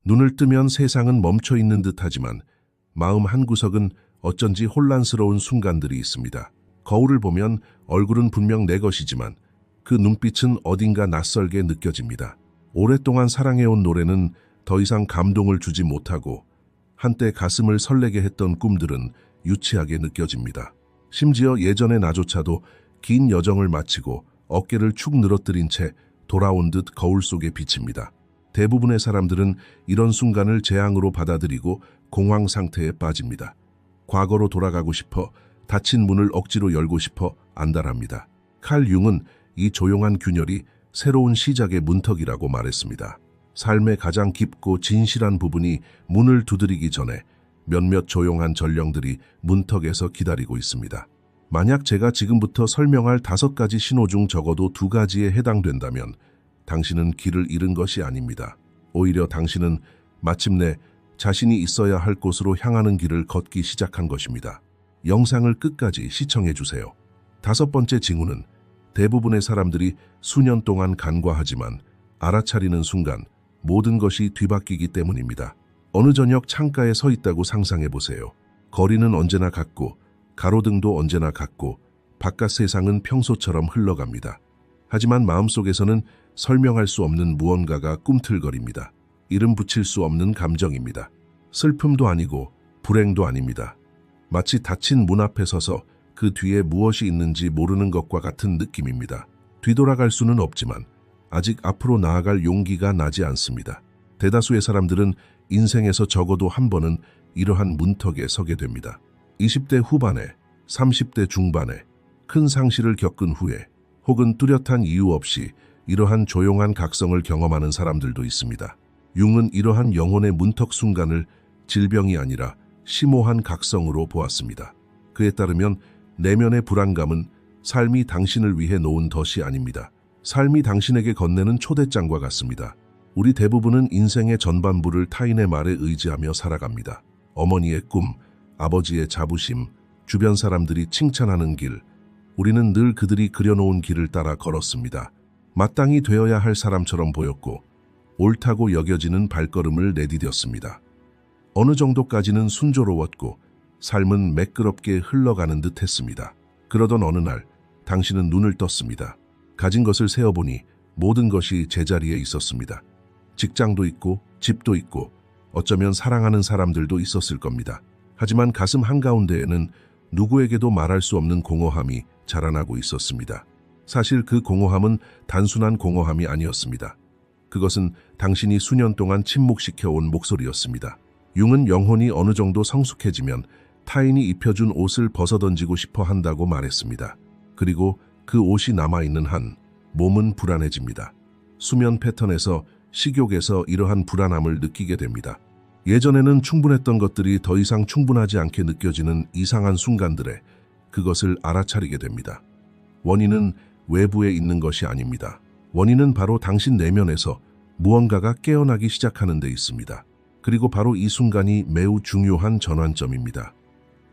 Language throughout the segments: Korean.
눈을 뜨면 세상은 멈춰 있는 듯하지만 마음 한구석은 어쩐지 혼란스러운 순간들이 있습니다. 거울을 보면 얼굴은 분명 내 것이지만 그 눈빛은 어딘가 낯설게 느껴집니다. 오랫동안 사랑해온 노래는 더 이상 감동을 주지 못하고 한때 가슴을 설레게 했던 꿈들은 유치하게 느껴집니다. 심지어 예전의 나조차도 긴 여정을 마치고 어깨를 축 늘어뜨린 채 돌아온 듯 거울 속에 비칩니다. 대부분의 사람들은 이런 순간을 재앙으로 받아들이고 공황 상태에 빠집니다. 과거로 돌아가고 싶어, 닫힌 문을 억지로 열고 싶어 안달합니다. 칼 융은 이 조용한 균열이 새로운 시작의 문턱이라고 말했습니다. 삶의 가장 깊고 진실한 부분이 문을 두드리기 전에 몇몇 조용한 전령들이 문턱에서 기다리고 있습니다. 만약 제가 지금부터 설명할 5가지 신호 중 적어도 2가지에 해당된다면 당신은 길을 잃은 것이 아닙니다. 오히려 당신은 마침내 자신이 있어야 할 곳으로 향하는 길을 걷기 시작한 것입니다. 영상을 끝까지 시청해 주세요. 5번째 징후는 대부분의 사람들이 수년 동안 간과하지만 알아차리는 순간 모든 것이 뒤바뀌기 때문입니다. 어느 저녁 창가에 서 있다고 상상해 보세요. 거리는 언제나 같고 가로등도 언제나 같고 바깥 세상은 평소처럼 흘러갑니다. 하지만 마음속에서는 설명할 수 없는 무언가가 꿈틀거립니다. 이름 붙일 수 없는 감정입니다. 슬픔도 아니고 불행도 아닙니다. 마치 닫힌 문 앞에 서서 그 뒤에 무엇이 있는지 모르는 것과 같은 느낌입니다. 뒤돌아갈 수는 없지만 아직 앞으로 나아갈 용기가 나지 않습니다. 대다수의 사람들은 인생에서 적어도 한 번은 이러한 문턱에 서게 됩니다. 20대 후반에, 30대 중반에 큰 상실을 겪은 후에 혹은 뚜렷한 이유 없이 이러한 조용한 각성을 경험하는 사람들도 있습니다. 융은 이러한 영혼의 문턱 순간을 질병이 아니라 심오한 각성으로 보았습니다. 그에 따르면 내면의 불안감은 삶이 당신을 위해 놓은 덫이 아닙니다. 삶이 당신에게 건네는 초대장과 같습니다. 우리 대부분은 인생의 전반부를 타인의 말에 의지하며 살아갑니다. 어머니의 꿈, 아버지의 자부심, 주변 사람들이 칭찬하는 길, 우리는 늘 그들이 그려놓은 길을 따라 걸었습니다. 마땅히 되어야 할 사람처럼 보였고 옳다고 여겨지는 발걸음을 내디뎠습니다. 어느 정도까지는 순조로웠고 삶은 매끄럽게 흘러가는 듯 했습니다. 그러던 어느 날 당신은 눈을 떴습니다. 가진 것을 세어보니 모든 것이 제자리에 있었습니다. 직장도 있고 집도 있고 어쩌면 사랑하는 사람들도 있었을 겁니다. 하지만 가슴 한가운데에는 누구에게도 말할 수 없는 공허함이 자라나고 있었습니다. 사실 그 공허함은 단순한 공허함이 아니었습니다. 그것은 당신이 수년 동안 침묵시켜온 목소리였습니다. 융은 영혼이 어느 정도 성숙해지면 타인이 입혀준 옷을 벗어던지고 싶어 한다고 말했습니다. 그리고 그 옷이 남아있는 한 몸은 불안해집니다. 수면 패턴에서 식욕에서 이러한 불안함을 느끼게 됩니다. 예전에는 충분했던 것들이 더 이상 충분하지 않게 느껴지는 이상한 순간들에 그것을 알아차리게 됩니다. 원인은 외부에 있는 것이 아닙니다. 원인은 바로 당신 내면에서 무언가가 깨어나기 시작하는 데 있습니다. 그리고 바로 이 순간이 매우 중요한 전환점입니다.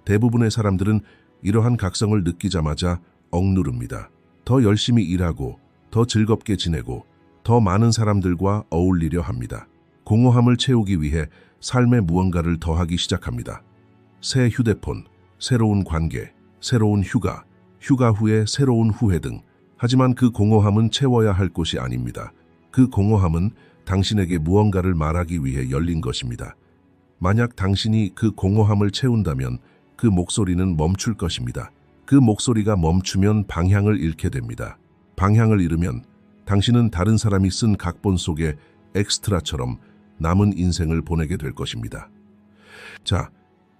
대부분의 사람들은 이러한 각성을 느끼자마자 억누릅니다. 더 열심히 일하고, 더 즐겁게 지내고, 더 많은 사람들과 어울리려 합니다. 공허함을 채우기 위해 삶에 무언가를 더하기 시작합니다. 새 휴대폰, 새로운 관계, 새로운 휴가, 휴가 후에 새로운 후회 등. 하지만 그 공허함은 채워야 할 곳이 아닙니다. 그 공허함은 당신에게 무언가를 말하기 위해 열린 것입니다. 만약 당신이 그 공허함을 채운다면 그 목소리는 멈출 것입니다. 그 목소리가 멈추면 방향을 잃게 됩니다. 방향을 잃으면 당신은 다른 사람이 쓴 각본 속에 엑스트라처럼 남은 인생을 보내게 될 것입니다. 자,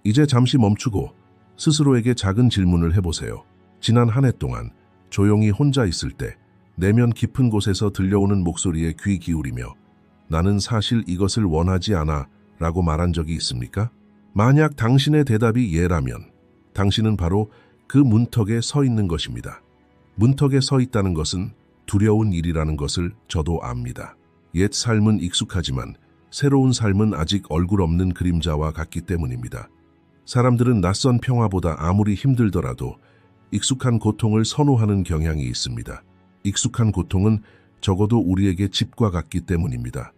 이제 잠시 멈추고 스스로에게 작은 질문을 해보세요. 지난 한 해 동안 조용히 혼자 있을 때 내면 깊은 곳에서 들려오는 목소리에 귀 기울이며 나는 사실 이것을 원하지 않아 라고 말한 적이 있습니까? 만약 당신의 대답이 예라면 당신은 바로 그 문턱에 서 있는 것입니다. 문턱에 서 있다는 것은 두려운 일이라는 것을 저도 압니다. 옛 삶은 익숙하지만 새로운 삶은 아직 얼굴 없는 그림자와 같기 때문입니다. 사람들은 낯선 평화보다 아무리 힘들더라도 익숙한 고통을 선호하는 경향이 있습니다. 익숙한 고통은 적어도 우리에게 집과 같기 때문입니다.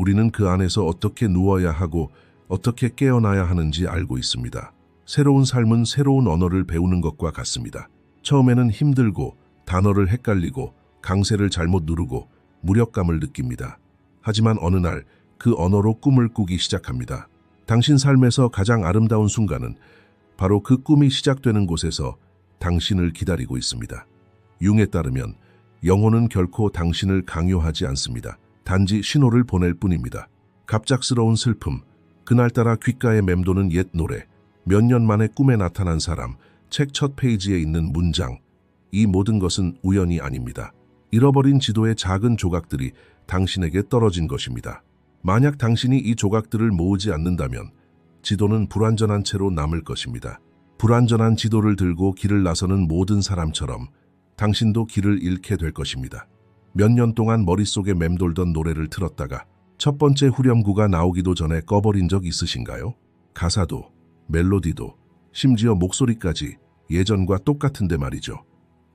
우리는 그 안에서 어떻게 누워야 하고 어떻게 깨어나야 하는지 알고 있습니다. 새로운 삶은 새로운 언어를 배우는 것과 같습니다. 처음에는 힘들고 단어를 헷갈리고 강세를 잘못 누르고 무력감을 느낍니다. 하지만 어느 날 그 언어로 꿈을 꾸기 시작합니다. 당신 삶에서 가장 아름다운 순간은 바로 그 꿈이 시작되는 곳에서 당신을 기다리고 있습니다. 융에 따르면 영혼은 결코 당신을 강요하지 않습니다. 단지 신호를 보낼 뿐입니다. 갑작스러운 슬픔, 그날따라 귓가에 맴도는 옛 노래, 몇 년 만에 꿈에 나타난 사람, 책 첫 페이지에 있는 문장, 이 모든 것은 우연이 아닙니다. 잃어버린 지도의 작은 조각들이 당신에게 떨어진 것입니다. 만약 당신이 이 조각들을 모으지 않는다면 지도는 불완전한 채로 남을 것입니다. 불완전한 지도를 들고 길을 나서는 모든 사람처럼 당신도 길을 잃게 될 것입니다. 몇 년 동안 머릿속에 맴돌던 노래를 틀었다가 첫 번째 후렴구가 나오기도 전에 꺼버린 적 있으신가요? 가사도, 멜로디도, 심지어 목소리까지 예전과 똑같은데 말이죠.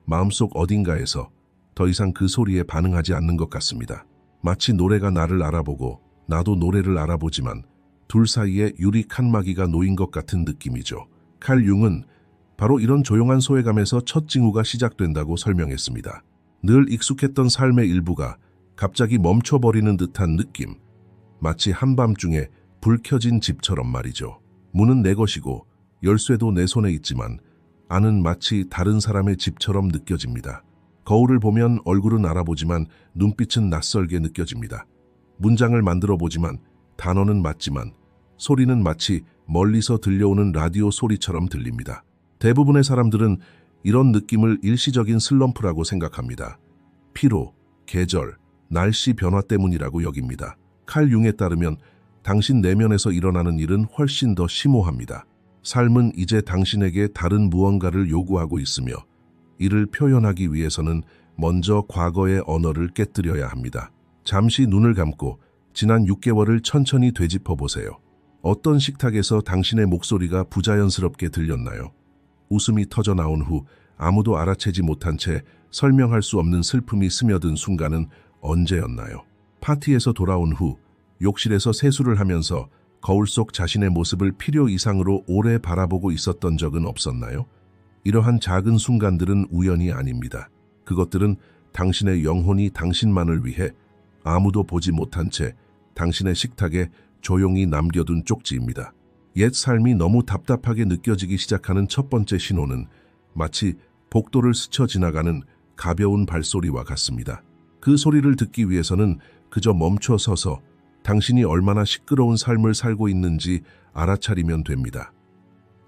마음속 어딘가에서 더 이상 그 소리에 반응하지 않는 것 같습니다. 마치 노래가 나를 알아보고 나도 노래를 알아보지만 둘 사이에 유리 칸막이가 놓인 것 같은 느낌이죠. 칼 융은 바로 이런 조용한 소외감에서 첫 징후가 시작된다고 설명했습니다. 늘 익숙했던 삶의 일부가 갑자기 멈춰버리는 듯한 느낌. 마치 한밤중에 불 켜진 집처럼 말이죠. 문은 내 것이고 열쇠도 내 손에 있지만 안은 마치 다른 사람의 집처럼 느껴집니다. 거울을 보면 얼굴은 알아보지만 눈빛은 낯설게 느껴집니다. 문장을 만들어 보지만 단어는 맞지만 소리는 마치 멀리서 들려오는 라디오 소리처럼 들립니다. 대부분의 사람들은 이런 느낌을 일시적인 슬럼프라고 생각합니다. 피로, 계절, 날씨 변화 때문이라고 여깁니다. 칼 융에 따르면 당신 내면에서 일어나는 일은 훨씬 더 심오합니다. 삶은 이제 당신에게 다른 무언가를 요구하고 있으며 이를 표현하기 위해서는 먼저 과거의 언어를 깨뜨려야 합니다. 잠시 눈을 감고 지난 6개월을 천천히 되짚어 보세요. 어떤 식탁에서 당신의 목소리가 부자연스럽게 들렸나요? 웃음이 터져 나온 후 아무도 알아채지 못한 채 설명할 수 없는 슬픔이 스며든 순간은 언제였나요? 파티에서 돌아온 후 욕실에서 세수를 하면서 거울 속 자신의 모습을 필요 이상으로 오래 바라보고 있었던 적은 없었나요? 이러한 작은 순간들은 우연이 아닙니다. 그것들은 당신의 영혼이 당신만을 위해 아무도 보지 못한 채 당신의 식탁에 조용히 남겨둔 쪽지입니다. 옛 삶이 너무 답답하게 느껴지기 시작하는 첫 번째 신호는 마치 복도를 스쳐 지나가는 가벼운 발소리와 같습니다. 그 소리를 듣기 위해서는 그저 멈춰 서서 당신이 얼마나 시끄러운 삶을 살고 있는지 알아차리면 됩니다.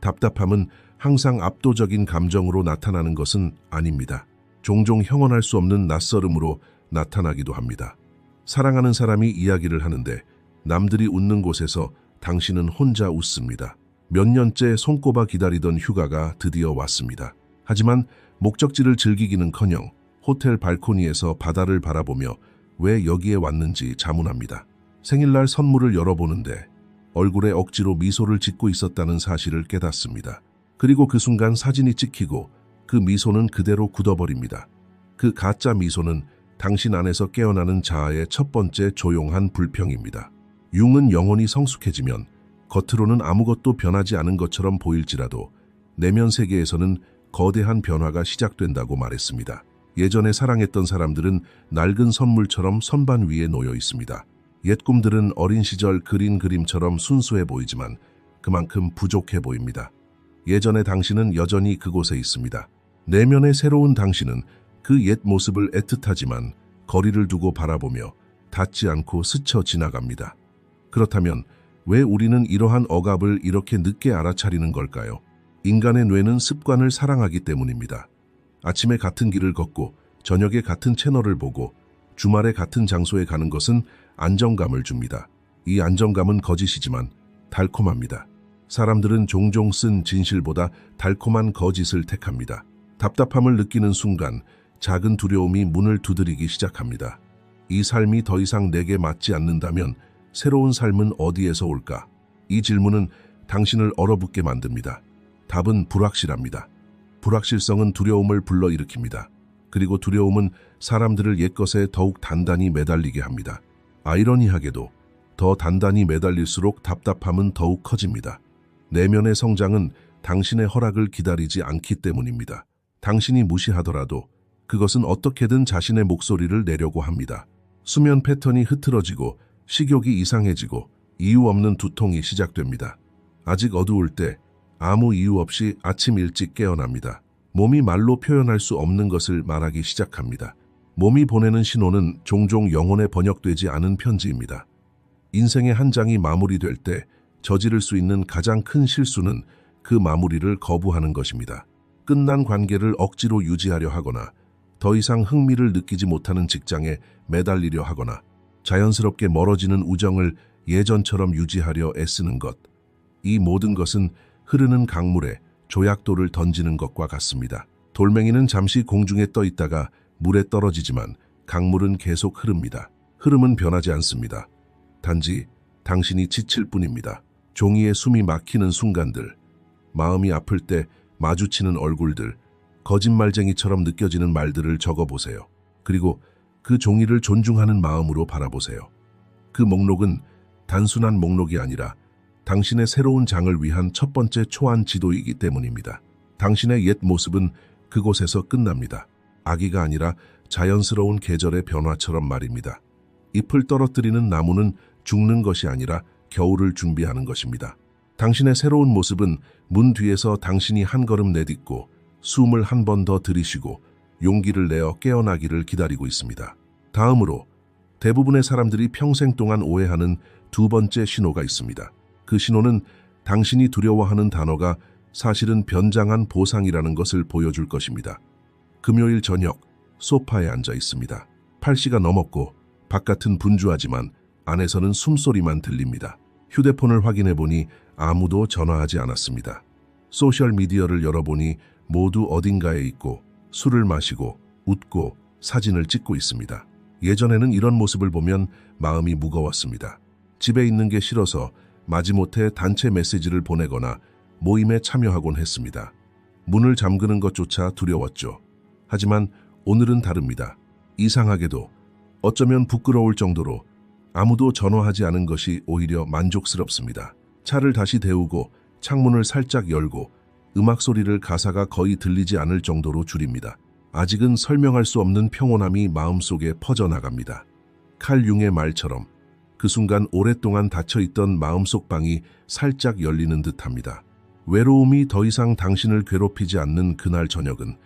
답답함은 항상 압도적인 감정으로 나타나는 것은 아닙니다. 종종 형언할 수 없는 낯설음으로 나타나기도 합니다. 사랑하는 사람이 이야기를 하는데 남들이 웃는 곳에서 당신은 혼자 웃습니다. 몇 년째 손꼽아 기다리던 휴가가 드디어 왔습니다. 하지만 목적지를 즐기기는커녕 호텔 발코니에서 바다를 바라보며 왜 여기에 왔는지 자문합니다. 생일날 선물을 열어보는데 얼굴에 억지로 미소를 짓고 있었다는 사실을 깨닫습니다. 그리고 그 순간 사진이 찍히고 그 미소는 그대로 굳어버립니다. 그 가짜 미소는 당신 안에서 깨어나는 자아의 첫 번째 조용한 불평입니다. 융은 영혼이 성숙해지면 겉으로는 아무것도 변하지 않은 것처럼 보일지라도 내면 세계에서는 거대한 변화가 시작된다고 말했습니다. 예전에 사랑했던 사람들은 낡은 선물처럼 선반 위에 놓여 있습니다. 옛 꿈들은 어린 시절 그린 그림처럼 순수해 보이지만 그만큼 부족해 보입니다. 예전의 당신은 여전히 그곳에 있습니다. 내면의 새로운 당신은 그 옛 모습을 애틋하지만 거리를 두고 바라보며 닿지 않고 스쳐 지나갑니다. 그렇다면 왜 우리는 이러한 억압을 이렇게 늦게 알아차리는 걸까요? 인간의 뇌는 습관을 사랑하기 때문입니다. 아침에 같은 길을 걷고 저녁에 같은 채널을 보고 주말에 같은 장소에 가는 것은 안정감을 줍니다. 이 안정감은 거짓이지만 달콤합니다. 사람들은 종종 쓴 진실보다 달콤한 거짓을 택합니다. 답답함을 느끼는 순간 작은 두려움이 문을 두드리기 시작합니다. 이 삶이 더 이상 내게 맞지 않는다면 새로운 삶은 어디에서 올까? 이 질문은 당신을 얼어붙게 만듭니다. 답은 불확실합니다. 불확실성은 두려움을 불러일으킵니다. 그리고 두려움은 사람들을 옛것에 더욱 단단히 매달리게 합니다. 아이러니하게도 더 단단히 매달릴수록 답답함은 더욱 커집니다. 내면의 성장은 당신의 허락을 기다리지 않기 때문입니다. 당신이 무시하더라도 그것은 어떻게든 자신의 목소리를 내려고 합니다. 수면 패턴이 흐트러지고 식욕이 이상해지고 이유 없는 두통이 시작됩니다. 아직 어두울 때 아무 이유 없이 아침 일찍 깨어납니다. 몸이 말로 표현할 수 없는 것을 말하기 시작합니다. 몸이 보내는 신호는 종종 영혼에 번역되지 않은 편지입니다. 인생의 한 장이 마무리될 때 저지를 수 있는 가장 큰 실수는 그 마무리를 거부하는 것입니다. 끝난 관계를 억지로 유지하려 하거나 더 이상 흥미를 느끼지 못하는 직장에 매달리려 하거나 자연스럽게 멀어지는 우정을 예전처럼 유지하려 애쓰는 것. 이 모든 것은 흐르는 강물에 조약돌을 던지는 것과 같습니다. 돌멩이는 잠시 공중에 떠 있다가 물에 떨어지지만 강물은 계속 흐릅니다. 흐름은 변하지 않습니다. 단지 당신이 지칠 뿐입니다. 종이에 숨이 막히는 순간들, 마음이 아플 때 마주치는 얼굴들, 거짓말쟁이처럼 느껴지는 말들을 적어보세요. 그리고 그 종이를 존중하는 마음으로 바라보세요. 그 목록은 단순한 목록이 아니라 당신의 새로운 장을 위한 첫 번째 초안 지도이기 때문입니다. 당신의 옛 모습은 그곳에서 끝납니다. 악의가 아니라 자연스러운 계절의 변화처럼 말입니다. 잎을 떨어뜨리는 나무는 죽는 것이 아니라 겨울을 준비하는 것입니다. 당신의 새로운 모습은 문 뒤에서 당신이 한 걸음 내딛고 숨을 한 번 더 들이쉬고 용기를 내어 깨어나기를 기다리고 있습니다. 다음으로 대부분의 사람들이 평생 동안 오해하는 두 번째 신호가 있습니다. 그 신호는 당신이 두려워하는 단어가 사실은 변장한 보상이라는 것을 보여줄 것입니다. 금요일 저녁 소파에 앉아 있습니다. 8시가 넘었고 바깥은 분주하지만 안에서는 숨소리만 들립니다. 휴대폰을 확인해 보니 아무도 전화하지 않았습니다. 소셜미디어를 열어보니 모두 어딘가에 있고 술을 마시고 웃고 사진을 찍고 있습니다. 예전에는 이런 모습을 보면 마음이 무거웠습니다. 집에 있는 게 싫어서 마지못해 단체 메시지를 보내거나 모임에 참여하곤 했습니다. 문을 잠그는 것조차 두려웠죠. 하지만 오늘은 다릅니다. 이상하게도 어쩌면 부끄러울 정도로 아무도 전화하지 않은 것이 오히려 만족스럽습니다. 차를 다시 데우고 창문을 살짝 열고 음악 소리를 가사가 거의 들리지 않을 정도로 줄입니다. 아직은 설명할 수 없는 평온함이 마음속에 퍼져나갑니다. 칼 융의 말처럼 그 순간 오랫동안 닫혀있던 마음속 방이 살짝 열리는 듯합니다. 외로움이 더 이상 당신을 괴롭히지 않는 그날 저녁은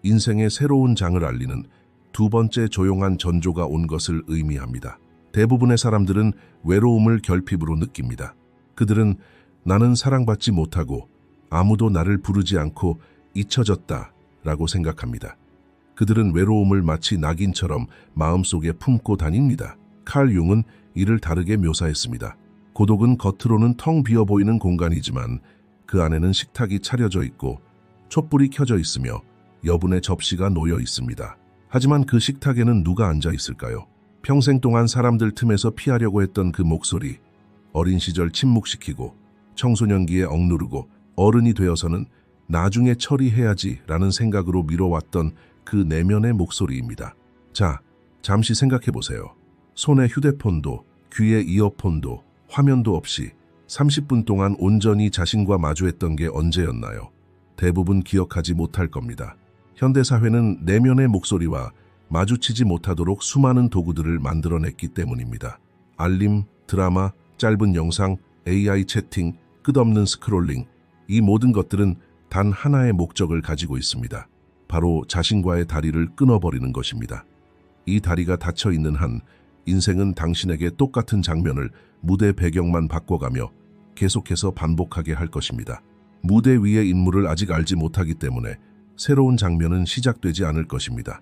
인생의 새로운 장을 알리는 두 번째 조용한 전조가 온 것을 의미합니다. 대부분의 사람들은 외로움을 결핍으로 느낍니다. 그들은 나는 사랑받지 못하고 아무도 나를 부르지 않고 잊혀졌다 라고 생각합니다. 그들은 외로움을 마치 낙인처럼 마음속에 품고 다닙니다. 칼 융은 이를 다르게 묘사했습니다. 고독은 겉으로는 텅 비어 보이는 공간이지만 그 안에는 식탁이 차려져 있고 촛불이 켜져 있으며 여분의 접시가 놓여 있습니다. 하지만 그 식탁에는 누가 앉아 있을까요? 평생 동안 사람들 틈에서 피하려고 했던 그 목소리, 어린 시절 침묵시키고 청소년기에 억누르고 어른이 되어서는 나중에 처리해야지 라는 생각으로 미뤄왔던 그 내면의 목소리입니다. 자, 잠시 생각해 보세요. 손에 휴대폰도 귀에 이어폰도 화면도 없이 30분 동안 온전히 자신과 마주했던 게 언제였나요? 대부분 기억하지 못할 겁니다. 현대사회는 내면의 목소리와 마주치지 못하도록 수많은 도구들을 만들어냈기 때문입니다. 알림, 드라마, 짧은 영상, AI 채팅, 끝없는 스크롤링, 이 모든 것들은 단 하나의 목적을 가지고 있습니다. 바로 자신과의 다리를 끊어버리는 것입니다. 이 다리가 닫혀 있는 한 인생은 당신에게 똑같은 장면을 무대 배경만 바꿔가며 계속해서 반복하게 할 것입니다. 무대 위의 인물을 아직 알지 못하기 때문에 새로운 장면은 시작되지 않을 것입니다.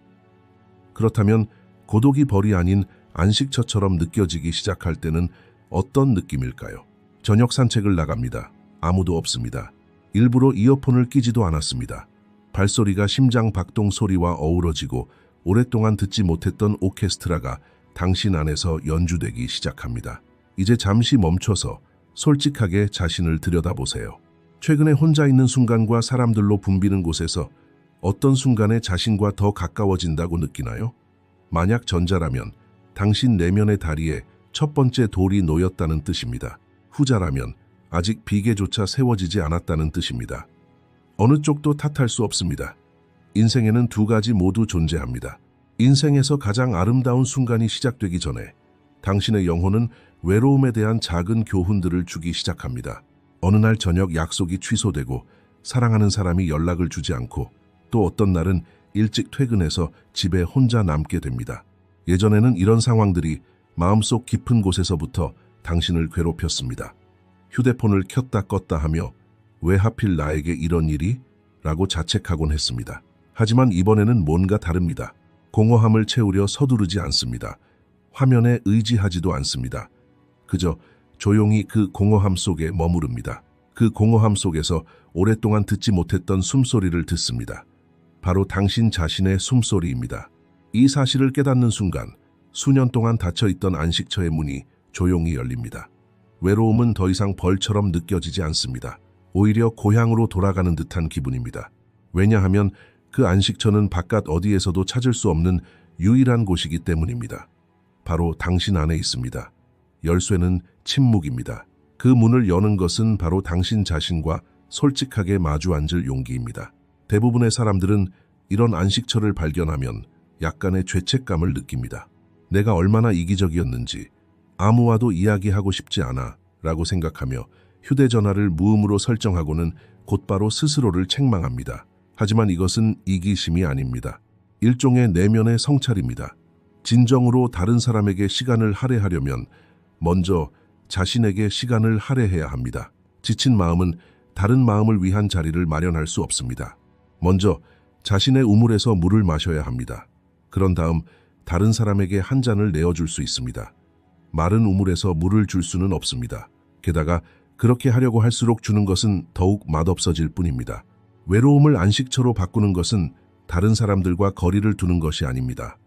그렇다면 고독이 벌이 아닌 안식처처럼 느껴지기 시작할 때는 어떤 느낌일까요? 저녁 산책을 나갑니다. 아무도 없습니다. 일부러 이어폰을 끼지도 않았습니다. 발소리가 심장 박동 소리와 어우러지고 오랫동안 듣지 못했던 오케스트라가 당신 안에서 연주되기 시작합니다. 이제 잠시 멈춰서 솔직하게 자신을 들여다보세요. 최근에 혼자 있는 순간과 사람들로 붐비는 곳에서 어떤 순간에 자신과 더 가까워진다고 느끼나요? 만약 전자라면 당신 내면의 다리에 첫 번째 돌이 놓였다는 뜻입니다. 후자라면 아직 비계조차 세워지지 않았다는 뜻입니다. 어느 쪽도 탓할 수 없습니다. 인생에는 두 가지 모두 존재합니다. 인생에서 가장 아름다운 순간이 시작되기 전에 당신의 영혼은 외로움에 대한 작은 교훈들을 주기 시작합니다. 어느 날 저녁 약속이 취소되고 사랑하는 사람이 연락을 주지 않고 또 어떤 날은 일찍 퇴근해서 집에 혼자 남게 됩니다. 예전에는 이런 상황들이 마음속 깊은 곳에서부터 당신을 괴롭혔습니다. 휴대폰을 켰다 껐다 하며 왜 하필 나에게 이런 일이? 라고 자책하곤 했습니다. 하지만 이번에는 뭔가 다릅니다. 공허함을 채우려 서두르지 않습니다. 화면에 의지하지도 않습니다. 그저 조용히 그 공허함 속에 머무릅니다. 그 공허함 속에서 오랫동안 듣지 못했던 숨소리를 듣습니다. 바로 당신 자신의 숨소리입니다. 이 사실을 깨닫는 순간 수년 동안 닫혀있던 안식처의 문이 조용히 열립니다. 외로움은 더 이상 벌처럼 느껴지지 않습니다. 오히려 고향으로 돌아가는 듯한 기분입니다. 왜냐하면 그 안식처는 바깥 어디에서도 찾을 수 없는 유일한 곳이기 때문입니다. 바로 당신 안에 있습니다. 열쇠는 침묵입니다. 그 문을 여는 것은 바로 당신 자신과 솔직하게 마주 앉을 용기입니다. 대부분의 사람들은 이런 안식처를 발견하면 약간의 죄책감을 느낍니다. 내가 얼마나 이기적이었는지, 아무와도 이야기하고 싶지 않아 라고 생각하며 휴대전화를 무음으로 설정하고는 곧바로 스스로를 책망합니다. 하지만 이것은 이기심이 아닙니다. 일종의 내면의 성찰입니다. 진정으로 다른 사람에게 시간을 할애하려면 먼저 자신에게 시간을 할애해야 합니다. 지친 마음은 다른 마음을 위한 자리를 마련할 수 없습니다. 먼저 자신의 우물에서 물을 마셔야 합니다. 그런 다음 다른 사람에게 한 잔을 내어줄 수 있습니다. 마른 우물에서 물을 줄 수는 없습니다. 게다가 그렇게 하려고 할수록 주는 것은 더욱 맛없어질 뿐입니다. 외로움을 안식처로 바꾸는 것은 다른 사람들과 거리를 두는 것이 아닙니다.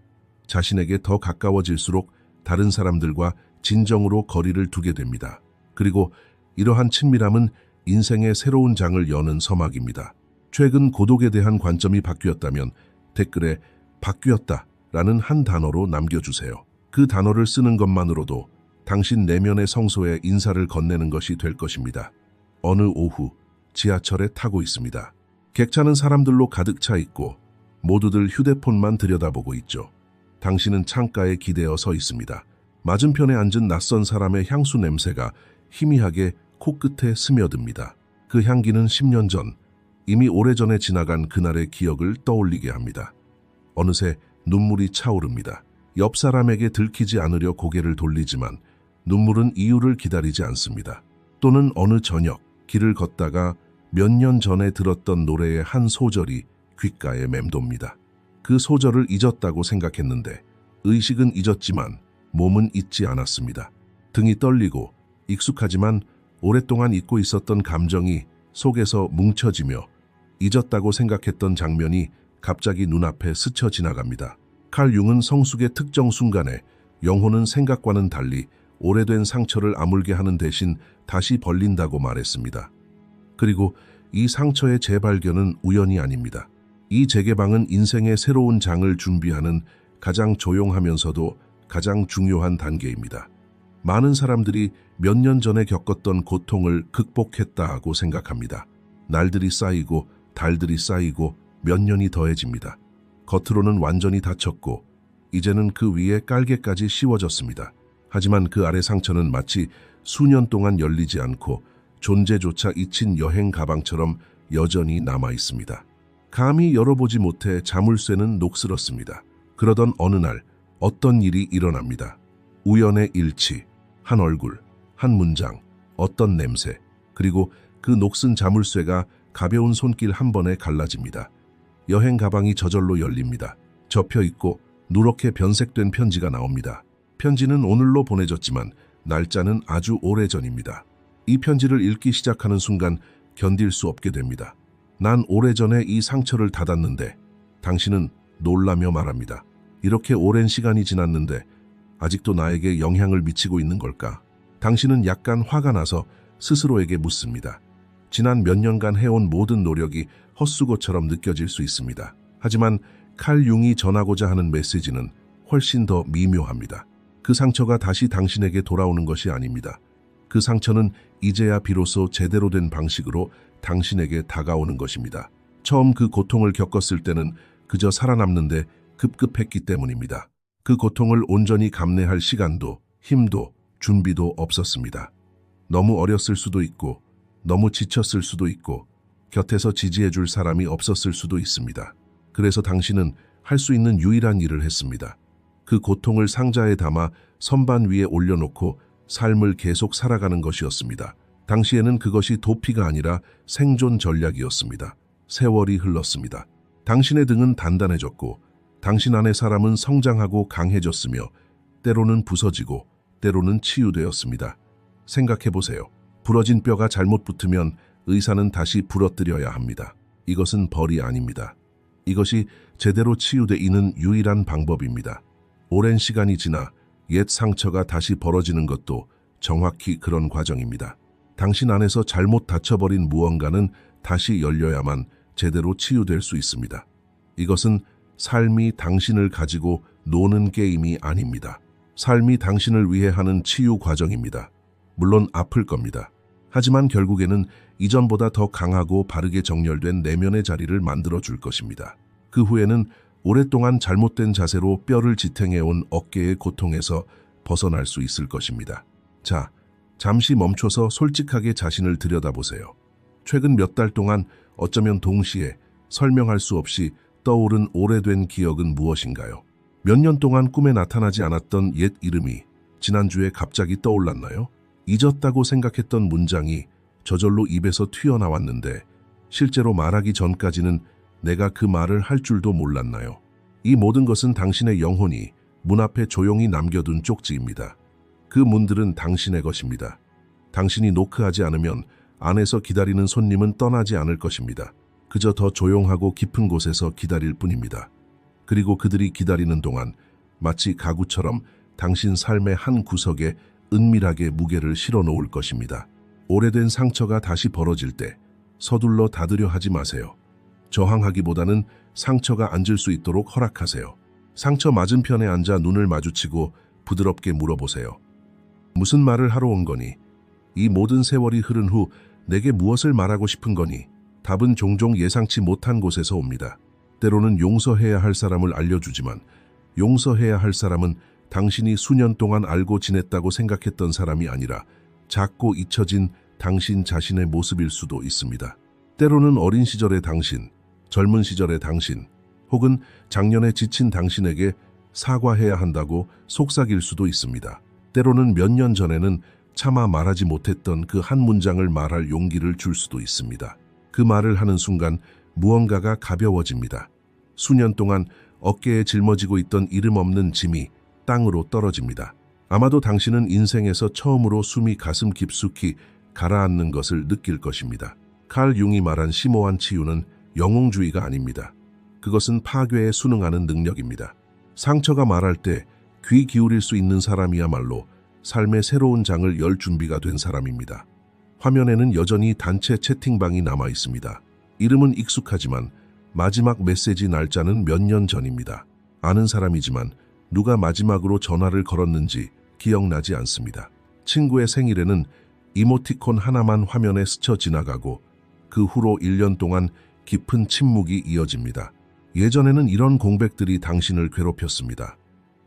자신에게 더 가까워질수록 다른 사람들과 진정으로 거리를 두게 됩니다. 그리고 이러한 친밀함은 인생의 새로운 장을 여는 서막입니다. 최근 고독에 대한 관점이 바뀌었다면 댓글에 바뀌었다 라는 한 단어로 남겨주세요. 그 단어를 쓰는 것만으로도 당신 내면의 성소에 인사를 건네는 것이 될 것입니다. 어느 오후 지하철에 타고 있습니다. 객차는 사람들로 가득 차 있고 모두들 휴대폰만 들여다보고 있죠. 당신은 창가에 기대어 서 있습니다. 맞은편에 앉은 낯선 사람의 향수 냄새가 희미하게 코끝에 스며듭니다. 그 향기는 10년 전, 이미 오래전에 지나간 그날의 기억을 떠올리게 합니다. 어느새 눈물이 차오릅니다. 옆 사람에게 들키지 않으려 고개를 돌리지만 눈물은 이유를 기다리지 않습니다. 또는 어느 저녁 길을 걷다가 몇 년 전에 들었던 노래의 한 소절이 귓가에 맴돕니다. 그 소절을 잊었다고 생각했는데 의식은 잊었지만 몸은 잊지 않았습니다. 등이 떨리고 익숙하지만 오랫동안 잊고 있었던 감정이 속에서 뭉쳐지며 잊었다고 생각했던 장면이 갑자기 눈앞에 스쳐 지나갑니다. 칼 융은 성숙의 특정 순간에 영혼은 생각과는 달리 오래된 상처를 아물게 하는 대신 다시 벌린다고 말했습니다. 그리고 이 상처의 재발견은 우연이 아닙니다. 이 재개방은 인생의 새로운 장을 준비하는 가장 조용하면서도 가장 중요한 단계입니다. 많은 사람들이 몇 년 전에 겪었던 고통을 극복했다고 생각합니다. 날들이 쌓이고 달들이 쌓이고 몇 년이 더해집니다. 겉으로는 완전히 닫혔고 이제는 그 위에 깔개까지 씌워졌습니다. 하지만 그 아래 상처는 마치 수년 동안 열리지 않고 존재조차 잊힌 여행 가방처럼 여전히 남아 있습니다. 감히 열어보지 못해 자물쇠는 녹슬었습니다. 그러던 어느 날 어떤 일이 일어납니다. 우연의 일치, 한 얼굴, 한 문장, 어떤 냄새, 그리고 그 녹슨 자물쇠가 가벼운 손길 한 번에 갈라집니다. 여행 가방이 저절로 열립니다. 접혀 있고 누렇게 변색된 편지가 나옵니다. 편지는 오늘로 보내졌지만 날짜는 아주 오래전입니다. 이 편지를 읽기 시작하는 순간 견딜 수 없게 됩니다. 난 오래전에 이 상처를 닫았는데 당신은 놀라며 말합니다. 이렇게 오랜 시간이 지났는데 아직도 나에게 영향을 미치고 있는 걸까? 당신은 약간 화가 나서 스스로에게 묻습니다. 지난 몇 년간 해온 모든 노력이 헛수고처럼 느껴질 수 있습니다. 하지만 칼 융이 전하고자 하는 메시지는 훨씬 더 미묘합니다. 그 그 상처가 다시 당신에게 돌아오는 것이 아닙니다. 그 상처는 이제야 비로소 제대로 된 방식으로 당신에게 다가오는 것입니다. 처음 그 고통을 겪었을 때는 그저 살아남는데 급급했기 때문입니다. 그 고통을 온전히 감내할 시간도, 힘도, 준비도 없었습니다. 너무 어렸을 수도 있고, 너무 지쳤을 수도 있고, 곁에서 지지해줄 사람이 없었을 수도 있습니다. 그래서 당신은 할 수 있는 유일한 일을 했습니다. 그 고통을 상자에 담아 선반 위에 올려놓고 삶을 계속 살아가는 것이었습니다. 당시에는 그것이 도피가 아니라 생존 전략이었습니다. 세월이 흘렀습니다. 당신의 등은 단단해졌고 당신 안의 사람은 성장하고 강해졌으며 때로는 부서지고 때로는 치유되었습니다. 생각해보세요. 부러진 뼈가 잘못 붙으면 의사는 다시 부러뜨려야 합니다. 이것은 벌이 아닙니다. 이것이 제대로 치유되는 유일한 방법입니다. 오랜 시간이 지나 옛 상처가 다시 벌어지는 것도 정확히 그런 과정입니다. 당신 안에서 잘못 닫혀버린 무언가는 다시 열려야만 제대로 치유될 수 있습니다. 이것은 삶이 당신을 가지고 노는 게임이 아닙니다. 삶이 당신을 위해 하는 치유 과정입니다. 물론 아플 겁니다. 하지만 결국에는 이전보다 더 강하고 바르게 정렬된 내면의 자리를 만들어줄 것입니다. 그 후에는 오랫동안 잘못된 자세로 뼈를 지탱해온 어깨의 고통에서 벗어날 수 있을 것입니다. 자, 잠시 멈춰서 솔직하게 자신을 들여다보세요. 최근 몇 달 동안 어쩌면 동시에 설명할 수 없이 떠오른 오래된 기억은 무엇인가요? 몇 년 동안 꿈에 나타나지 않았던 옛 이름이 지난주에 갑자기 떠올랐나요? 잊었다고 생각했던 문장이 저절로 입에서 튀어나왔는데 실제로 말하기 전까지는 내가 그 말을 할 줄도 몰랐나요? 이 모든 것은 당신의 영혼이 문 앞에 조용히 남겨둔 쪽지입니다. 그 문들은 당신의 것입니다. 당신이 노크하지 않으면 안에서 기다리는 손님은 떠나지 않을 것입니다. 그저 더 조용하고 깊은 곳에서 기다릴 뿐입니다. 그리고 그들이 기다리는 동안 마치 가구처럼 당신 삶의 한 구석에 은밀하게 무게를 실어 놓을 것입니다. 오래된 상처가 다시 벌어질 때 서둘러 닫으려 하지 마세요. 저항하기보다는 상처가 앉을 수 있도록 허락하세요. 상처 맞은편에 앉아 눈을 마주치고 부드럽게 물어보세요. 무슨 말을 하러 온 거니? 이 모든 세월이 흐른 후 내게 무엇을 말하고 싶은 거니? 답은 종종 예상치 못한 곳에서 옵니다. 때로는 용서해야 할 사람을 알려주지만 용서해야 할 사람은 당신이 수년 동안 알고 지냈다고 생각했던 사람이 아니라 작고 잊혀진 당신 자신의 모습일 수도 있습니다. 때로는 어린 시절의 당신, 젊은 시절의 당신, 혹은 작년에 지친 당신에게 사과해야 한다고 속삭일 수도 있습니다. 때로는 몇 년 전에는 차마 말하지 못했던 그 한 문장을 말할 용기를 줄 수도 있습니다. 그 말을 하는 순간 무언가가 가벼워집니다. 수년 동안 어깨에 짊어지고 있던 이름 없는 짐이 땅으로 떨어집니다. 아마도 당신은 인생에서 처음으로 숨이 가슴 깊숙이 가라앉는 것을 느낄 것입니다. 칼 융이 말한 심오한 치유는 영웅주의가 아닙니다. 그것은 파괴에 순응하는 능력입니다. 상처가 말할 때 귀 기울일 수 있는 사람이야말로 삶의 새로운 장을 열 준비가 된 사람입니다. 화면에는 여전히 단체 채팅방이 남아 있습니다. 이름은 익숙하지만 마지막 메시지 날짜는 몇 년 전입니다. 아는 사람이지만 누가 마지막으로 전화를 걸었는지 기억나지 않습니다. 친구의 생일에는 이모티콘 하나만 화면에 스쳐 지나가고 그 후로 1년 동안 깊은 침묵이 이어집니다. 예전에는 이런 공백들이 당신을 괴롭혔습니다.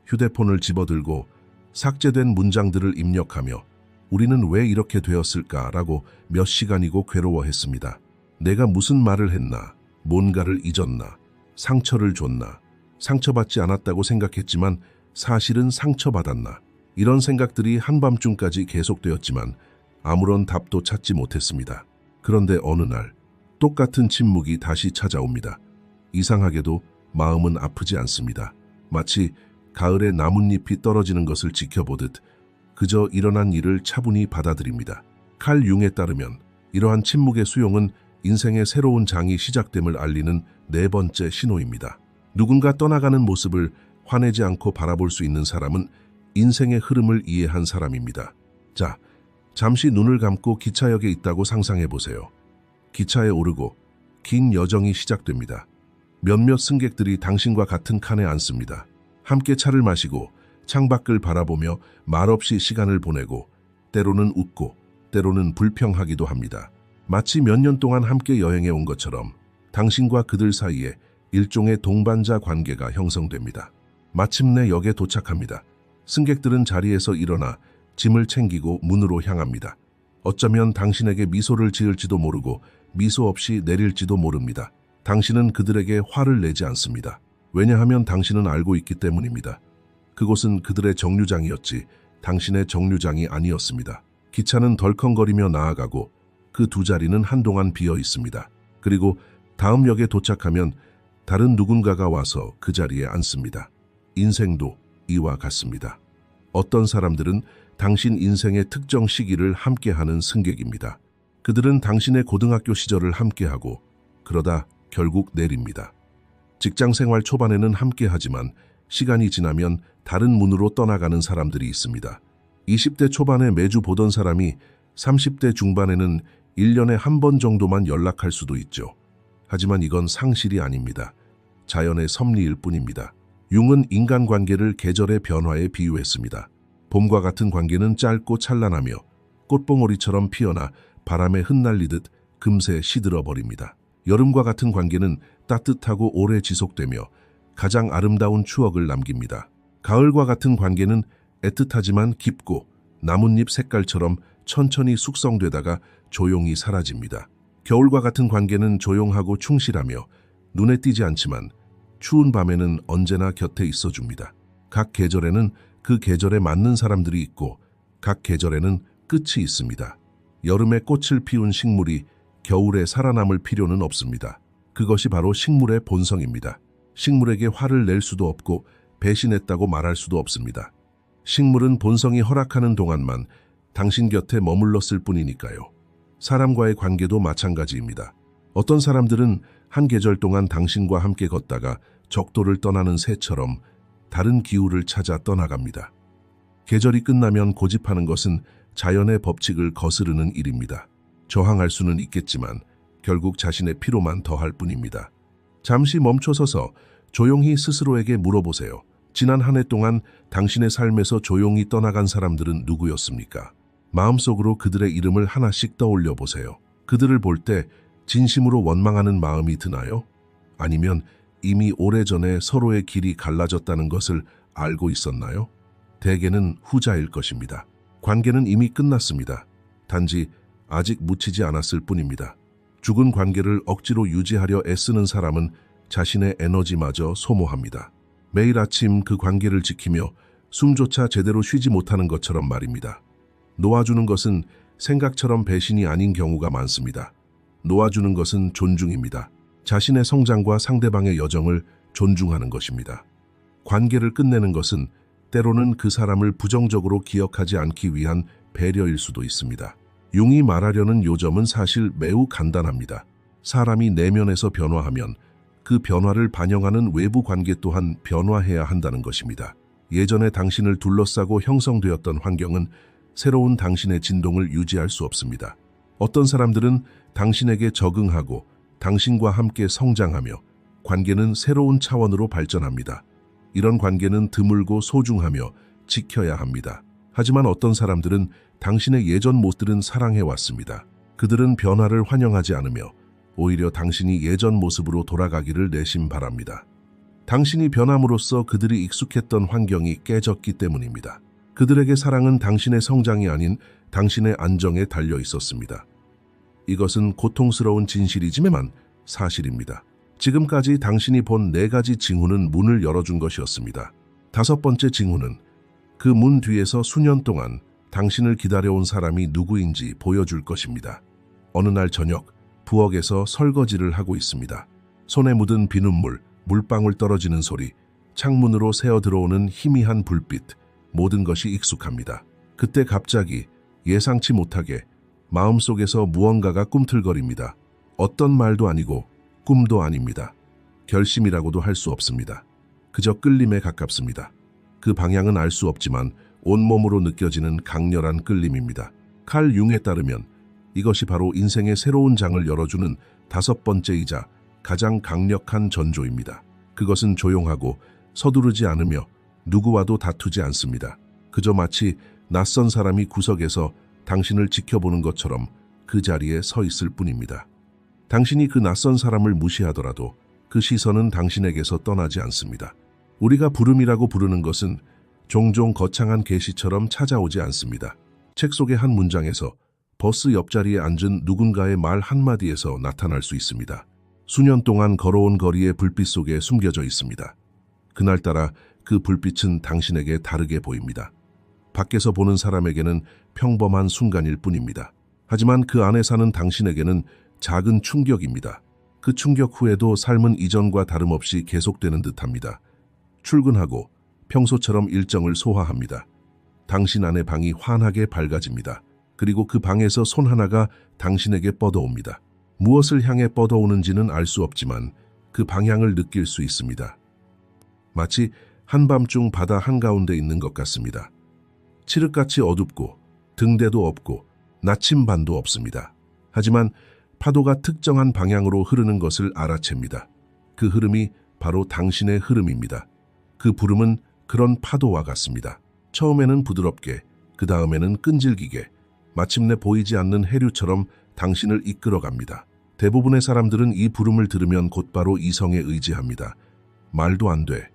휴대폰을 집어들고 삭제된 문장들을 입력하며 우리는 왜 이렇게 되었을까라고 몇 시간이고 괴로워했습니다. 내가 무슨 말을 했나, 뭔가를 잊었나, 상처를 줬나, 상처받지 않았다고 생각했지만 사실은 상처받았나. 이런 생각들이 한밤중까지 계속되었지만 아무런 답도 찾지 못했습니다. 그런데 어느 날 똑같은 침묵이 다시 찾아옵니다. 이상하게도 마음은 아프지 않습니다. 마치 가을에 나뭇잎이 떨어지는 것을 지켜보듯 그저 일어난 일을 차분히 받아들입니다. 칼 융에 따르면 이러한 침묵의 수용은 인생의 새로운 장이 시작됨을 알리는 네 번째 신호입니다. 누군가 떠나가는 모습을 화내지 않고 바라볼 수 있는 사람은 인생의 흐름을 이해한 사람입니다. 자, 잠시 눈을 감고 기차역에 있다고 상상해 보세요. 기차에 오르고 긴 여정이 시작됩니다. 몇몇 승객들이 당신과 같은 칸에 앉습니다. 함께 차를 마시고 창밖을 바라보며 말없이 시간을 보내고 때로는 웃고 때로는 불평하기도 합니다. 마치 몇 년 동안 함께 여행해 온 것처럼 당신과 그들 사이에 일종의 동반자 관계가 형성됩니다. 마침내 역에 도착합니다. 승객들은 자리에서 일어나 짐을 챙기고 문으로 향합니다. 어쩌면 당신에게 미소를 지을지도 모르고 미소 없이 내릴지도 모릅니다. 당신은 그들에게 화를 내지 않습니다. 왜냐하면 당신은 알고 있기 때문입니다. 그곳은 그들의 정류장이었지 당신의 정류장이 아니었습니다. 기차는 덜컹거리며 나아가고 그 두 자리는 한동안 비어 있습니다. 그리고 다음 역에 도착하면 다른 누군가가 와서 그 자리에 앉습니다. 인생도 이와 같습니다. 어떤 사람들은 당신 인생의 특정 시기를 함께하는 승객입니다. 그들은 당신의 고등학교 시절을 함께하고 그러다 결국 내립니다. 직장생활 초반에는 함께하지만 시간이 지나면 다른 문으로 떠나가는 사람들이 있습니다. 20대 초반에 매주 보던 사람이 30대 중반에는 1년에 한 번 정도만 연락할 수도 있죠. 하지만 이건 상실이 아닙니다. 자연의 섭리일 뿐입니다. 융은 인간관계를 계절의 변화에 비유했습니다. 봄과 같은 관계는 짧고 찬란하며 꽃봉오리처럼 피어나 바람에 흩날리듯 금세 시들어버립니다. 여름과 같은 관계는 따뜻하고 오래 지속되며 가장 아름다운 추억을 남깁니다. 가을과 같은 관계는 애틋하지만 깊고 나뭇잎 색깔처럼 천천히 숙성되다가 조용히 사라집니다. 겨울과 같은 관계는 조용하고 충실하며 눈에 띄지 않지만 추운 밤에는 언제나 곁에 있어줍니다. 각 계절에는 그 계절에 맞는 사람들이 있고 각 계절에는 끝이 있습니다. 여름에 꽃을 피운 식물이 겨울에 살아남을 필요는 없습니다. 그것이 바로 식물의 본성입니다. 식물에게 화를 낼 수도 없고 배신했다고 말할 수도 없습니다. 식물은 본성이 허락하는 동안만 당신 곁에 머물렀을 뿐이니까요. 사람과의 관계도 마찬가지입니다. 어떤 사람들은 한 계절 동안 당신과 함께 걷다가 적도를 떠나는 새처럼 다른 기후를 찾아 떠나갑니다. 계절이 끝나면 고집하는 것은 자연의 법칙을 거스르는 일입니다. 저항할 수는 있겠지만 결국 자신의 피로만 더할 뿐입니다. 잠시 멈춰서서 조용히 스스로에게 물어보세요. 지난 한 해 동안 당신의 삶에서 조용히 떠나간 사람들은 누구였습니까? 마음속으로 그들의 이름을 하나씩 떠올려 보세요. 그들을 볼 때 진심으로 원망하는 마음이 드나요? 아니면 이미 오래전에 서로의 길이 갈라졌다는 것을 알고 있었나요? 대개는 후자일 것입니다. 관계는 이미 끝났습니다. 단지 아직 묻히지 않았을 뿐입니다. 죽은 관계를 억지로 유지하려 애쓰는 사람은 자신의 에너지마저 소모합니다. 매일 아침 그 관계를 지키며 숨조차 제대로 쉬지 못하는 것처럼 말입니다. 놓아주는 것은 생각처럼 배신이 아닌 경우가 많습니다. 놓아주는 것은 존중입니다. 자신의 성장과 상대방의 여정을 존중하는 것입니다. 관계를 끝내는 것은 때로는 그 사람을 부정적으로 기억하지 않기 위한 배려일 수도 있습니다. 융이 말하려는 요점은 사실 매우 간단합니다. 사람이 내면에서 변화하면 그 변화를 반영하는 외부 관계 또한 변화해야 한다는 것입니다. 예전에 당신을 둘러싸고 형성되었던 환경은 새로운 당신의 진동을 유지할 수 없습니다. 어떤 사람들은 당신에게 적응하고 당신과 함께 성장하며 관계는 새로운 차원으로 발전합니다. 이런 관계는 드물고 소중하며 지켜야 합니다. 하지만 어떤 사람들은 당신의 예전 모습들은 사랑해왔습니다. 그들은 변화를 환영하지 않으며 오히려 당신이 예전 모습으로 돌아가기를 내심 바랍니다. 당신이 변함으로써 그들이 익숙했던 환경이 깨졌기 때문입니다. 그들에게 사랑은 당신의 성장이 아닌 당신의 안정에 달려 있었습니다. 이것은 고통스러운 진실이지만 사실입니다. 지금까지 당신이 본 4가지 징후는 문을 열어준 것이었습니다. 5번째 징후는 그 문 뒤에서 수년 동안 당신을 기다려온 사람이 누구인지 보여줄 것입니다. 어느 날 저녁, 부엌에서 설거지를 하고 있습니다. 손에 묻은 비눗물, 물방울 떨어지는 소리, 창문으로 새어 들어오는 희미한 불빛, 모든 것이 익숙합니다. 그때 갑자기 예상치 못하게 마음속에서 무언가가 꿈틀거립니다. 어떤 말도 아니고 꿈도 아닙니다. 결심이라고도 할 수 없습니다. 그저 끌림에 가깝습니다. 그 방향은 알 수 없지만 온몸으로 느껴지는 강렬한 끌림입니다. 칼 융에 따르면 이것이 바로 인생의 새로운 장을 열어주는 5번째이자 가장 강력한 전조입니다. 그것은 조용하고 서두르지 않으며 누구와도 다투지 않습니다. 그저 마치 낯선 사람이 구석에서 당신을 지켜보는 것처럼 그 자리에 서 있을 뿐입니다. 당신이 그 낯선 사람을 무시하더라도 그 시선은 당신에게서 떠나지 않습니다. 우리가 부름이라고 부르는 것은 종종 거창한 계시처럼 찾아오지 않습니다. 책 속의 한 문장에서, 버스 옆자리에 앉은 누군가의 말 한마디에서 나타날 수 있습니다. 수년 동안 걸어온 거리의 불빛 속에 숨겨져 있습니다. 그날따라 그 불빛은 당신에게 다르게 보입니다. 밖에서 보는 사람에게는 평범한 순간일 뿐입니다. 하지만 그 안에 사는 당신에게는 작은 충격입니다. 그 충격 후에도 삶은 이전과 다름없이 계속되는 듯합니다. 출근하고 평소처럼 일정을 소화합니다. 당신 안의 방이 환하게 밝아집니다. 그리고 그 방에서 손 하나가 당신에게 뻗어옵니다. 무엇을 향해 뻗어오는지는 알 수 없지만 그 방향을 느낄 수 있습니다. 마치 한밤중 바다 한가운데 있는 것 같습니다. 칠흑같이 어둡고 등대도 없고 나침반도 없습니다. 하지만 파도가 특정한 방향으로 흐르는 것을 알아챕니다. 그 흐름이 바로 당신의 흐름입니다. 그 부름은 그런 파도와 같습니다. 처음에는 부드럽게, 그 다음에는 끈질기게, 마침내 보이지 않는 해류처럼 당신을 이끌어갑니다. 대부분의 사람들은 이 부름을 들으면 곧바로 이성에 의지합니다. 말도 안 돼.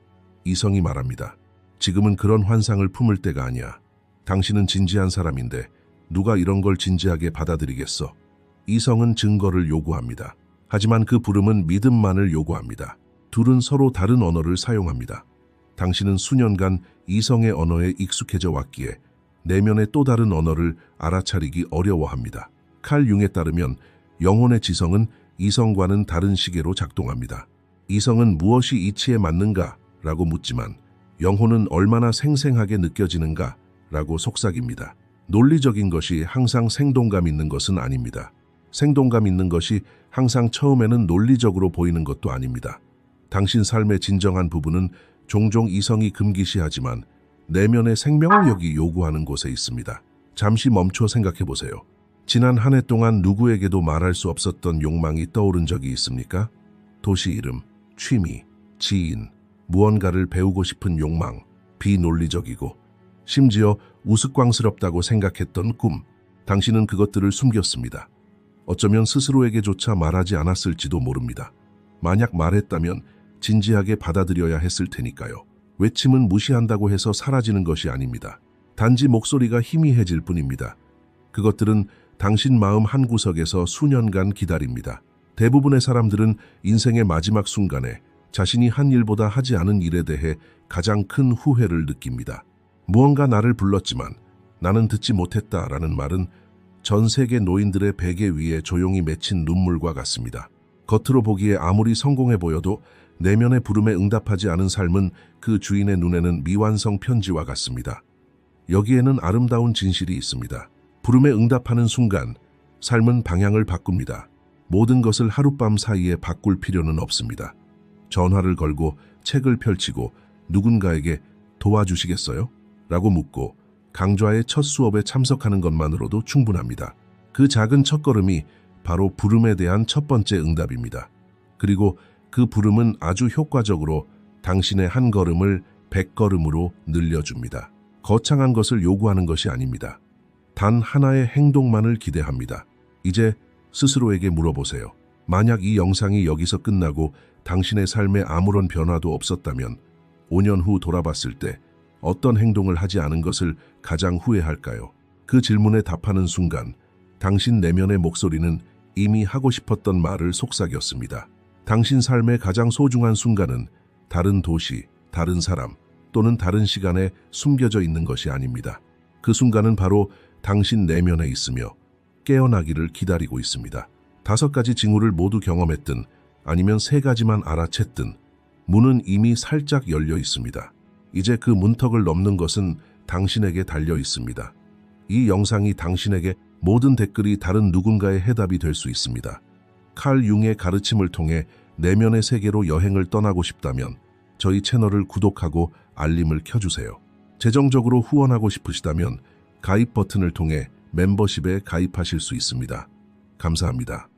이성이 말합니다. 지금은 그런 환상을 품을 때가 아니야. 당신은 진지한 사람인데 누가 이런 걸 진지하게 받아들이겠어? 이성은 증거를 요구합니다. 하지만 그 부름은 믿음만을 요구합니다. 둘은 서로 다른 언어를 사용합니다. 당신은 수년간 이성의 언어에 익숙해져 왔기에 내면의 또 다른 언어를 알아차리기 어려워합니다. 칼 융에 따르면 영혼의 지성은 이성과는 다른 시계로 작동합니다. 이성은 무엇이 이치에 맞는가? 라고 묻지만 영혼은 얼마나 생생하게 느껴지는가? 라고 속삭입니다. 논리적인 것이 항상 생동감 있는 것은 아닙니다. 생동감 있는 것이 항상 처음에는 논리적으로 보이는 것도 아닙니다. 당신 삶의 진정한 부분은 종종 이성이 금기시하지만 내면의 생명력이 요구하는 곳에 있습니다. 잠시 멈춰 생각해 보세요. 지난 한 해 동안 누구에게도 말할 수 없었던 욕망이 떠오른 적이 있습니까? 도시 이름, 취미, 지인, 무언가를 배우고 싶은 욕망, 비논리적이고 심지어 우스꽝스럽다고 생각했던 꿈. 당신은 그것들을 숨겼습니다. 어쩌면 스스로에게조차 말하지 않았을지도 모릅니다. 만약 말했다면 진지하게 받아들여야 했을 테니까요. 외침은 무시한다고 해서 사라지는 것이 아닙니다. 단지 목소리가 희미해질 뿐입니다. 그것들은 당신 마음 한구석에서 수년간 기다립니다. 대부분의 사람들은 인생의 마지막 순간에 자신이 한 일보다 하지 않은 일에 대해 가장 큰 후회를 느낍니다. 무언가 나를 불렀지만 나는 듣지 못했다라는 말은 전 세계 노인들의 베개 위에 조용히 맺힌 눈물과 같습니다. 겉으로 보기에 아무리 성공해 보여도 내면의 부름에 응답하지 않은 삶은 그 주인의 눈에는 미완성 편지와 같습니다. 여기에는 아름다운 진실이 있습니다. 부름에 응답하는 순간 삶은 방향을 바꿉니다. 모든 것을 하룻밤 사이에 바꿀 필요는 없습니다. 전화를 걸고 책을 펼치고 누군가에게 도와주시겠어요? 라고 묻고 강좌의 첫 수업에 참석하는 것만으로도 충분합니다. 그 작은 첫걸음이 바로 부름에 대한 첫 번째 응답입니다. 그리고 그 부름은 아주 효과적으로 당신의 한 걸음을 100걸음으로 늘려줍니다. 거창한 것을 요구하는 것이 아닙니다. 단 하나의 행동만을 기대합니다. 이제 스스로에게 물어보세요. 만약 이 영상이 여기서 끝나고 당신의 삶에 아무런 변화도 없었다면 5년 후 돌아봤을 때 어떤 행동을 하지 않은 것을 가장 후회할까요? 그 질문에 답하는 순간 당신 내면의 목소리는 이미 하고 싶었던 말을 속삭였습니다. 당신 삶의 가장 소중한 순간은 다른 도시, 다른 사람 또는 다른 시간에 숨겨져 있는 것이 아닙니다. 그 순간은 바로 당신 내면에 있으며 깨어나기를 기다리고 있습니다. 5가지 징후를 모두 경험했든 아니면 3가지만 알아챘든 문은 이미 살짝 열려 있습니다. 이제 그 문턱을 넘는 것은 당신에게 달려 있습니다. 이 영상이 당신에게 모든 댓글이 다른 누군가의 해답이 될 수 있습니다. 칼 융의 가르침을 통해 내면의 세계로 여행을 떠나고 싶다면 저희 채널을 구독하고 알림을 켜주세요. 재정적으로 후원하고 싶으시다면 가입 버튼을 통해 멤버십에 가입하실 수 있습니다. 감사합니다.